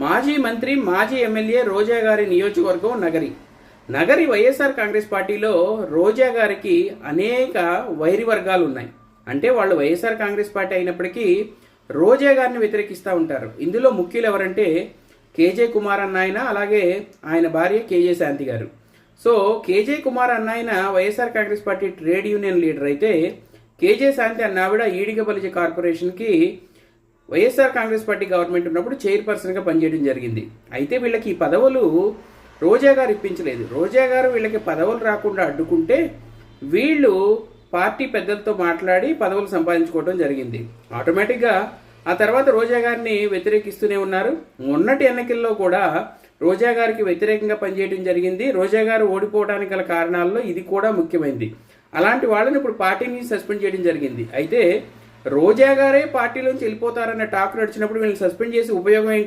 మాజీ మంత్రి మాజీ ఎమ్మెల్యే రోజా గారి నియోజకవర్గం నగరి. నగరి వైఎస్ఆర్ కాంగ్రెస్ పార్టీలో రోజా గారికి అనేక వైరి వర్గాలు ఉన్నాయి. అంటే వాళ్ళు వైఎస్ఆర్ కాంగ్రెస్ పార్టీ అయినప్పటికీ రోజా గారిని వ్యతిరేకిస్తూ ఉంటారు. ఇందులో ముఖ్యులు ఎవరంటే కేజే కుమార్ అన్నాయన, అలాగే ఆయన భార్య కేజే శాంతి గారు. సో కేజే కుమార్ అన్నాయన YSR Congress party trade union leader అయితే, కేజే శాంతి అన్నావిడ ఈడిగబలిజ కార్పొరేషన్కి వైఎస్ఆర్ కాంగ్రెస్ పార్టీ గవర్నమెంట్ ఉన్నప్పుడు చైర్పర్సన్గా పనిచేయడం జరిగింది. అయితే వీళ్ళకి ఈ పదవులు రోజా గారు ఇప్పించలేదు. రోజా గారు వీళ్ళకి పదవులు రాకుండా అడ్డుకుంటే వీళ్ళు పార్టీ పెద్దలతో మాట్లాడి పదవులు సంపాదించుకోవడం జరిగింది. ఆటోమేటిక్గా ఆ తర్వాత రోజా గారిని వ్యతిరేకిస్తూనే ఉన్నారు. మొన్నటి ఎన్నికల్లో కూడా రోజా గారికి వ్యతిరేకంగా పనిచేయడం జరిగింది. రోజా గారు ఓడిపోవడానికి గల కారణాల్లో ఇది కూడా ముఖ్యమైనది. అలాంటి వాళ్ళని ఇప్పుడు పార్టీ నుంచి సస్పెండ్ చేయడం జరిగింది. అయితే రోజా గారే పార్టీలోంచి వెళ్ళిపోతారన్న టాక్ నడిచినప్పుడు వీళ్ళని సస్పెండ్ చేసి ఉపయోగం ఏంటి?